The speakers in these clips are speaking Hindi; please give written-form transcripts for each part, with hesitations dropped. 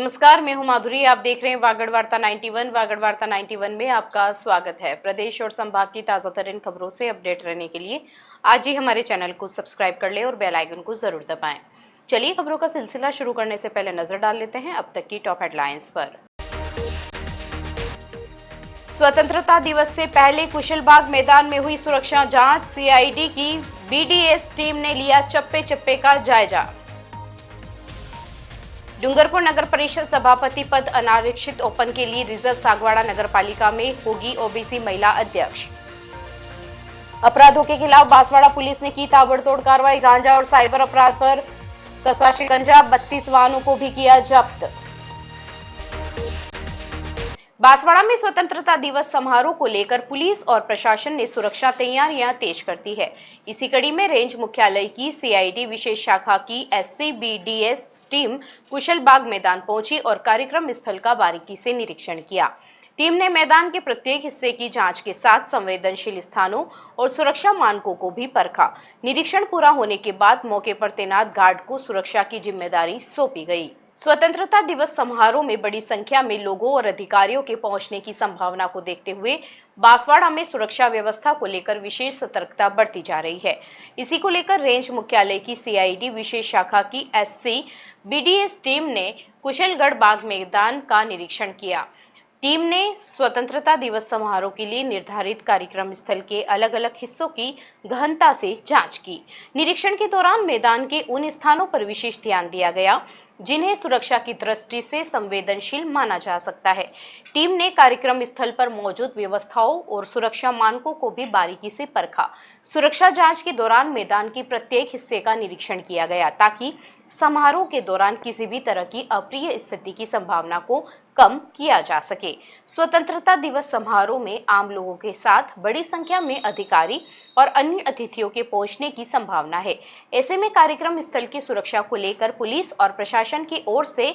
नमस्कार, मैं हूं माधुरी। आप देख रहे हैं वागड़ वार्ता 91। वागड़ वार्ता 91 में आपका स्वागत है। प्रदेश और संभाग की ताज़ा तरीन खबरों से अपडेट रहने के लिए आज ही हमारे चैनल को सब्सक्राइब कर लें और बेल आइकन को जरूर दबाएं। चलिए खबरों का सिलसिला शुरू करने से पहले नजर डाल लेते हैं अब तक की टॉप हेडलाइंस पर। स्वतंत्रता दिवस से पहले कुशलबाग मैदान में हुई सुरक्षा जांच। सीआईडी की बीडीएस टीम ने लिया चप्पे चप्पे का जायजा। डूंगरपुर नगर परिषद सभापति पद अनारक्षित ओपन के लिए रिजर्व सागवाड़ा नगर पालिका में होगी ओबीसी महिला अध्यक्ष। अपराधों के खिलाफ बांसवाड़ा पुलिस ने की ताबड़तोड़ कार्रवाई। गांजा और साइबर अपराध पर कसा शिकंजा। 32 वाहनों को भी किया जब्त। बांसवाड़ा में स्वतंत्रता दिवस समारोह को लेकर पुलिस और प्रशासन ने सुरक्षा तैयारियां तेज कर दी है। इसी कड़ी में रेंज मुख्यालय की सीआईडी विशेष शाखा की एससीबीडीएस टीम कुशलबाग मैदान पहुंची और कार्यक्रम स्थल का बारीकी से निरीक्षण किया। टीम ने मैदान के प्रत्येक हिस्से की जांच के साथ संवेदनशील स्थानों और सुरक्षा मानकों को भी परखा। निरीक्षण पूरा होने के बाद मौके पर तैनात गार्ड को सुरक्षा की जिम्मेदारी सौंपी गई। स्वतंत्रता दिवस समारोह में बड़ी संख्या में लोगों और अधिकारियों के पहुंचने की संभावना को देखते हुए बांसवाड़ा में सुरक्षा व्यवस्था को लेकर विशेष सतर्कता बरती जा रही है। इसी को लेकर रेंज मुख्यालय की सीआईडी विशेष शाखा की एससीबीडीएस टीम ने कुशलगढ़ बाग मैदान का निरीक्षण किया। टीम ने स्वतंत्रता दिवस समारोह के लिए निर्धारित कार्यक्रम स्थल के अलग अलग हिस्सों की गहनता से जांच की। निरीक्षण के दौरान मैदान के उन स्थानों पर विशेष ध्यान दिया गया जिन्हें सुरक्षा की दृष्टि से संवेदनशील माना जा सकता है। टीम ने कार्यक्रम स्थल पर मौजूद व्यवस्थाओं और सुरक्षा मानकों को भी बारीकी से परखा। सुरक्षा जांच के दौरान मैदान के प्रत्येक हिस्से का निरीक्षण किया गया ताकि समारोह के दौरान किसी भी तरह की अप्रिय स्थिति की संभावना को कम किया जा सके। स्वतंत्रता दिवस समारोह में आम लोगों के साथ बड़ी संख्या में अधिकारी और अन्य अतिथियों के पहुंचने की संभावना है। ऐसे में कार्यक्रम स्थल की सुरक्षा को लेकर पुलिस और प्रशासन की ओर से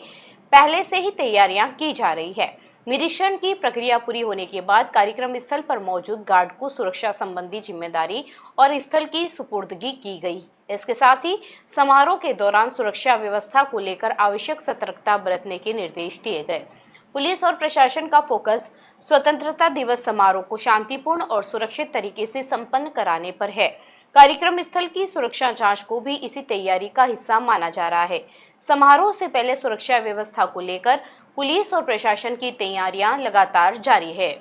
पहले से ही तैयारियां की जा रही है। निरीक्षण की प्रक्रिया पूरी होने के बाद कार्यक्रम स्थल पर मौजूद गार्ड को सुरक्षा संबंधी जिम्मेदारी और स्थल की सुपुर्दगी की गई। इसके साथ ही समारोह के दौरान सुरक्षा व्यवस्था को लेकर आवश्यक सतर्कता बरतने के निर्देश दिए गए। पुलिस और प्रशासन का फोकस स्वतंत्रता दिवस समारोह को शांतिपूर्ण और सुरक्षित तरीके से संपन्न कराने पर है। कार्यक्रम स्थल की सुरक्षा जांच को भी इसी तैयारी का हिस्सा माना जा रहा है। समारोह से पहले सुरक्षा व्यवस्था को लेकर पुलिस और प्रशासन की तैयारियां लगातार जारी है।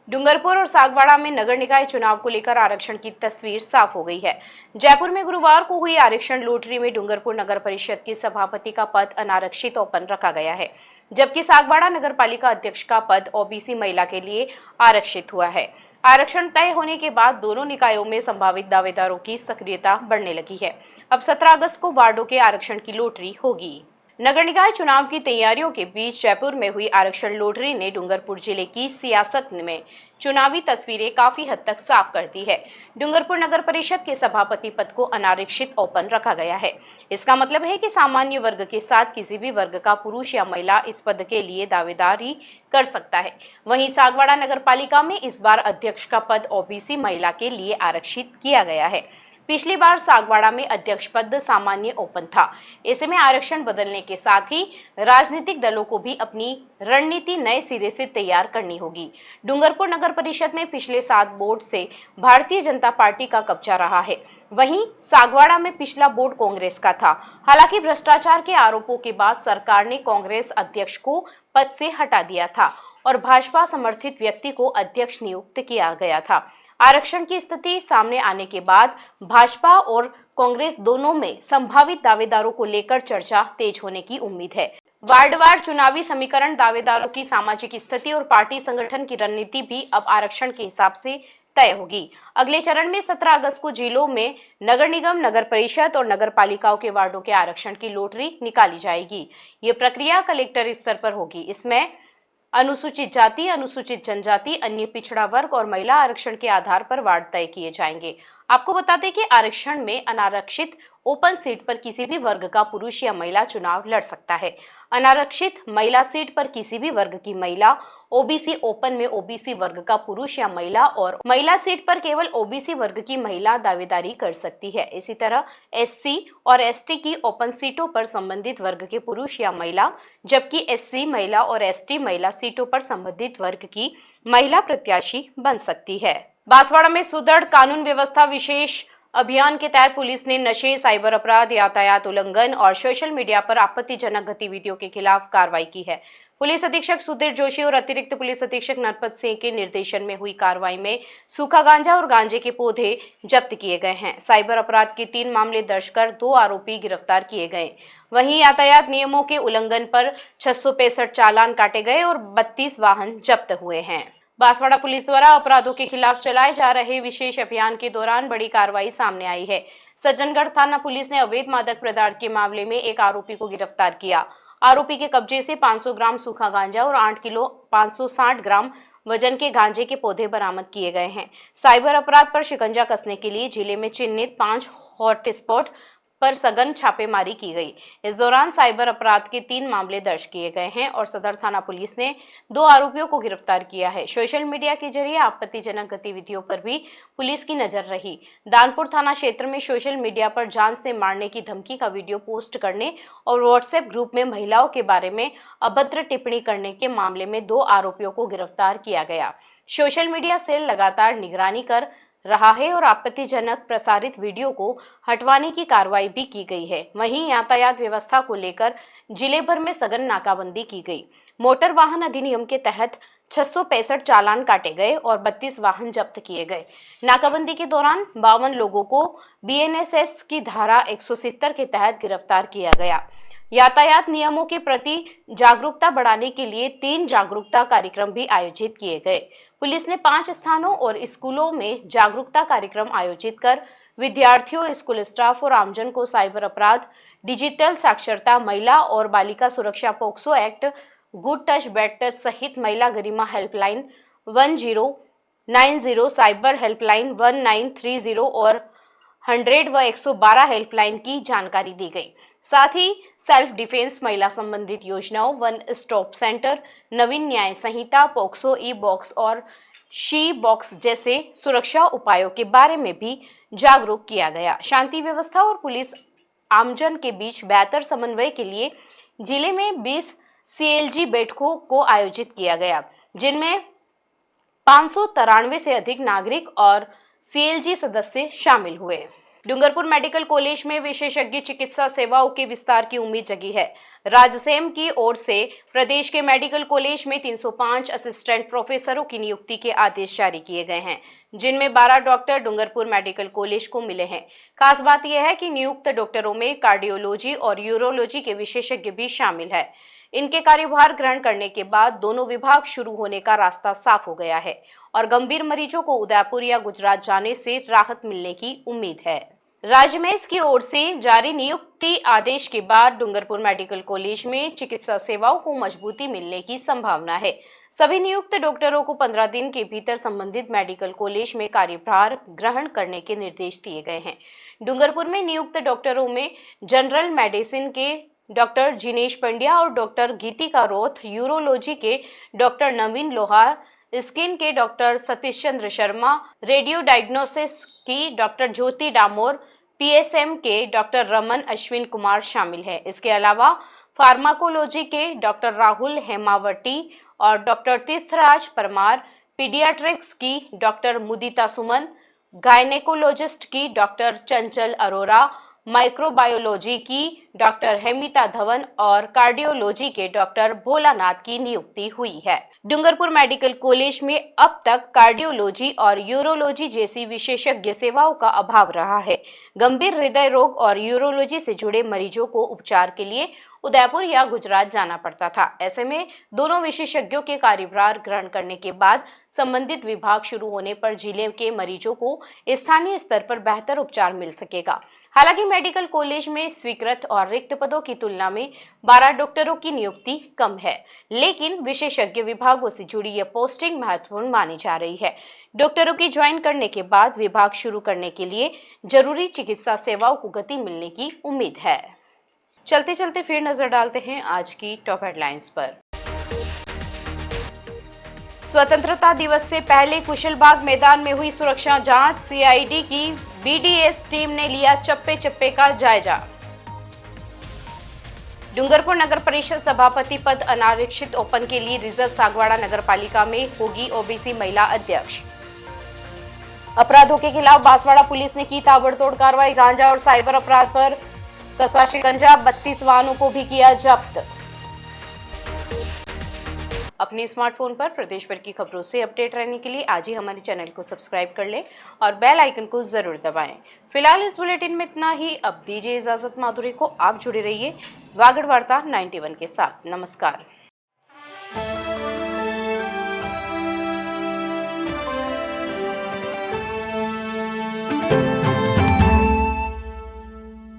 डूंगरपुर और सागवाड़ा में नगर निकाय चुनाव को लेकर आरक्षण की तस्वीर साफ हो गई है। जयपुर में गुरुवार को हुई आरक्षण लॉटरी में डूंगरपुर नगर परिषद के सभापति का पद अनारक्षित ओपन रखा गया है, जबकि सागवाड़ा नगर पालिका अध्यक्ष का पद ओबीसी महिला के लिए आरक्षित हुआ है। आरक्षण तय होने के बाद दोनों निकायों में संभावित दावेदारों की सक्रियता बढ़ने लगी है। अब 17 अगस्त को वार्डों के आरक्षण की लॉटरी होगी। नगर निकाय चुनाव की तैयारियों के बीच जयपुर में हुई आरक्षण लॉटरी ने डूंगरपुर जिले की सियासत में चुनावी तस्वीरें काफी हद तक साफ कर दी है। डूंगरपुर नगर परिषद के सभापति पद को अनारक्षित ओपन रखा गया है। इसका मतलब है कि सामान्य वर्ग के साथ किसी भी वर्ग का पुरुष या महिला इस पद के लिए दावेदारी कर सकता है। वहीं सागवाड़ा नगर पालिका में इस बार अध्यक्ष का पद ओबीसी महिला के लिए आरक्षित किया गया है। पिछली बार सागवाड़ा में अध्यक्ष पद सामान्य ओपन था। ऐसे में आरक्षण बदलने के साथ ही राजनीतिक दलों को भी अपनी रणनीति नए सिरे से तैयार करनी होगी। डूंगरपुर नगर परिषद में पिछले 7 बोर्ड से भारतीय जनता पार्टी का कब्जा रहा है। वहीं सागवाड़ा में पिछला बोर्ड कांग्रेस का था। हालांकि भ्रष्टाचार के आरोपों के बाद सरकार ने कांग्रेस अध्यक्ष को पद से हटा दिया था और भाजपा समर्थित व्यक्ति को अध्यक्ष नियुक्त किया गया था। आरक्षण की स्थिति सामने आने के बाद भाजपा और कांग्रेस दोनों में संभावित दावेदारों को लेकर चर्चा तेज होने की उम्मीद है। वार्डवार चुनावी समीकरण, दावेदारों की सामाजिक स्थिति और पार्टी संगठन की रणनीति भी अब आरक्षण के हिसाब से तय होगी। अगले चरण में 17 अगस्त को जिलों में नगर निगम, नगर परिषद और नगर पालिकाओं के वार्डों के आरक्षण की लॉटरी निकाली जाएगी। ये प्रक्रिया कलेक्टर स्तर पर होगी। इसमें अनुसूचित जाति, अनुसूचित जनजाति, अन्य पिछड़ा वर्ग और महिला आरक्षण के आधार पर वार्ड तय किए जाएंगे। आपको बता दें कि आरक्षण में अनारक्षित ओपन सीट पर किसी भी वर्ग का पुरुष या महिला चुनाव लड़ सकता है। अनारक्षित महिला सीट पर किसी भी वर्ग की महिला, ओबीसी ओपन में ओबीसी वर्ग का पुरुष या महिला और महिला सीट पर केवल ओबीसी वर्ग की महिला दावेदारी कर सकती है। इसी तरह एससी और एसटी की ओपन सीटों पर संबंधित वर्ग के पुरुष या महिला, जबकि एससी महिला और एसटी महिला सीटों पर संबंधित वर्ग की महिला प्रत्याशी बन सकती है। बांसवाड़ा में सुदृढ़ कानून व्यवस्था विशेष अभियान के तहत पुलिस ने नशे, साइबर अपराध, यातायात उल्लंघन और सोशल मीडिया पर आपत्तिजनक गतिविधियों के खिलाफ कार्रवाई की है। पुलिस अधीक्षक सुधीर जोशी और अतिरिक्त पुलिस अधीक्षक नरपत सिंह के निर्देशन में हुई कार्रवाई में सूखा गांजा और गांजे के पौधे जब्त किए गए हैं। साइबर अपराध के 3 मामले दर्ज कर 2 आरोपी गिरफ्तार किए गए। वहीं यातायात नियमों के उल्लंघन पर 665 चालान काटे गए और 32 वाहन जब्त हुए हैं। बांसवाड़ा पुलिस द्वारा अपराधों के खिलाफ चलाए जा रहे विशेष अभियान के दौरान बड़ी कार्रवाई सामने आई है। सज्जनगढ़ थाना पुलिस ने अवैध मादक पदार्थ के मामले में एक आरोपी को गिरफ्तार किया। आरोपी के कब्जे से 500 ग्राम सूखा गांजा और 8 किलो 560 ग्राम वजन के गांजे के पौधे बरामद किए गए हैं। साइबर अपराध पर शिकंजा कसने के लिए जिले में चिन्हित 5 हॉटस्पॉट पर सघन छापेमारी की गई। इस दौरान साइबर अपराध के 3 मामले दर्ज किए गए हैं और सदर थाना पुलिस ने 2 आरोपियों को गिरफ्तार किया है। सोशल मीडिया के जरिए आपत्तिजनक गतिविधियों पर भी पुलिस की नजर रही। दानपुर थाना क्षेत्र में सोशल मीडिया पर जान से मारने की धमकी का वीडियो पोस्ट करने और व्हाट्सएप ग्रुप में महिलाओं के बारे में अभद्र टिप्पणी करने के मामले में 2 आरोपियों को गिरफ्तार किया गया। सोशल मीडिया सेल लगातार निगरानी कर रहा है और आपत्तिजनक प्रसारित वीडियो को हटवाने की कार्रवाई भी की गई है। वहीं यातायात व्यवस्था को लेकर जिले भर में सघन नाकाबंदी की गई। मोटर वाहन अधिनियम के तहत 665 चालान काटे गए और 32 वाहन जब्त किए गए। नाकाबंदी के दौरान 52 लोगों को बीएनएसएस की धारा 170 के तहत गिरफ्तार किया गया। यातायात नियमों के प्रति जागरूकता बढ़ाने के लिए 3 जागरूकता कार्यक्रम भी आयोजित किए गए। पुलिस ने 5 स्थानों और स्कूलों में जागरूकता कार्यक्रम आयोजित कर विद्यार्थियों, स्कूल स्टाफ और आमजन को साइबर अपराध, डिजिटल साक्षरता, महिला और बालिका सुरक्षा, POCSO act, good touch bad touch सहित महिला गरिमा हेल्पलाइन 1090, साइबर हेल्पलाइन 1930 और 100 व 112 हेल्पलाइन की जानकारी दी गई। साथ ही सेल्फ डिफेंस, महिला संबंधित योजनाओं, 1 स्टॉप सेंटर, नवीन न्याय संहिता, पोक्सो ई बॉक्स और शी बॉक्स जैसे सुरक्षा उपायों के बारे में भी जागरूक किया गया। शांति व्यवस्था और पुलिस आमजन के बीच बेहतर समन्वय के लिए जिले में 20 सीएलजी बैठकों को आयोजित किया गया, जिनमें 593 से अधिक नागरिक और सीएलजी सदस्य शामिल हुए। डूंगरपुर मेडिकल कॉलेज में विशेषज्ञ चिकित्सा सेवाओं के विस्तार की उम्मीद जगी है। राजसेम की ओर से प्रदेश के मेडिकल कॉलेज में 305 असिस्टेंट प्रोफेसरों की नियुक्ति के आदेश जारी किए गए हैं, जिनमें 12 डॉक्टर डूंगरपुर मेडिकल कॉलेज को मिले हैं। खास बात यह है कि नियुक्त डॉक्टरों में कार्डियोलॉजी और यूरोलॉजी के विशेषज्ञ भी शामिल है। इनके कार्यभार ग्रहण करने के बाद दोनों विभाग शुरू होने का रास्ता साफ हो गया है और गंभीर मरीजों को उदयपुर या गुजरात जाने से राहत मिलने की उम्मीद है। राज्य में इसकी ओर से जारी नियुक्ति आदेश के बाद डूंगरपुर मेडिकल कॉलेज में चिकित्सा सेवाओं को मजबूती मिलने की संभावना है। सभी नियुक्त डॉक्टरों को 15 दिन के भीतर संबंधित मेडिकल कॉलेज में कार्यभार ग्रहण करने के निर्देश दिए गए हैं। डूंगरपुर में नियुक्त डॉक्टरों में जनरल मेडिसिन के डॉक्टर जिनेश पंड्या और डॉक्टर गीतिका रोथ, यूरोलॉजी के डॉक्टर नवीन लोहार, स्किन के doctor Satish Chandra Sharma, radio diagnosis की डॉक्टर ज्योति डामोर, पीएसएम के डॉक्टर रमन अश्विन कुमार शामिल है। इसके अलावा फार्माकोलॉजी के डॉक्टर राहुल हेमावटी और डॉक्टर तीर्थराज परमार, पीडियाट्रिक्स की डॉक्टर मुदिता सुमन, गायनेकोलॉजिस्ट की डॉक्टर चंचल अरोरा, माइक्रोबायोलॉजी की डॉक्टर हेमिता धवन और कार्डियोलॉजी के डॉक्टर भोलानाथ की नियुक्ति हुई है। डूंगरपुर मेडिकल कॉलेज में अब तक कार्डियोलॉजी और यूरोलॉजी जैसी विशेषज्ञ सेवाओं का अभाव रहा है। गंभीर हृदय रोग और यूरोलॉजी से जुड़े मरीजों को उपचार के लिए उदयपुर या गुजरात जाना पड़ता था। ऐसे में दोनों विशेषज्ञों के कार्यभार ग्रहण करने के बाद संबंधित विभाग शुरू होने पर जिले के मरीजों को स्थानीय स्तर पर बेहतर उपचार मिल सकेगा। हालांकि मेडिकल कॉलेज में स्वीकृत और रिक्त पदों की तुलना में 12 डॉक्टरों की नियुक्ति कम है, लेकिन विशेषज्ञ विभागों से जुड़ी यह पोस्टिंग महत्वपूर्ण मानी जा रही है। डॉक्टरों की ज्वाइन करने के बाद विभाग शुरू करने के लिए जरूरी चिकित्सा सेवाओं को गति मिलने की उम्मीद है। चलते चलते फिर नजर डालते हैं आज की टॉप हेडलाइंस पर। स्वतंत्रता दिवस से पहले कुशलबाग मैदान में हुई सुरक्षा जांच, सीआईडी की बीडीएस टीम ने लिया चप्पे चप्पे का जायजा। डूंगरपुर नगर परिषद सभापति पद अनारक्षित ओपन के लिए रिजर्व सागवाड़ा नगर पालिका में होगी ओबीसी महिला अध्यक्ष। अपराधों के खिलाफ बांसवाड़ा पुलिस ने की ताबड़तोड़ कार्रवाई, गांजा और साइबर अपराध पर कसा शिकंजा, 32 वाहनों को भी किया जब्त। अपने स्मार्टफोन पर प्रदेश भर की खबरों से अपडेट रहने के लिए आज ही हमारे चैनल को सब्सक्राइब कर लें और बेल आइकन को जरूर दबाएं। फिलहाल इस बुलेटिन में इतना ही। अब दीजिए इजाजत माधुरी को। आप जुड़े रहिए वागड़ वार्ता 91 के साथ। नमस्कार।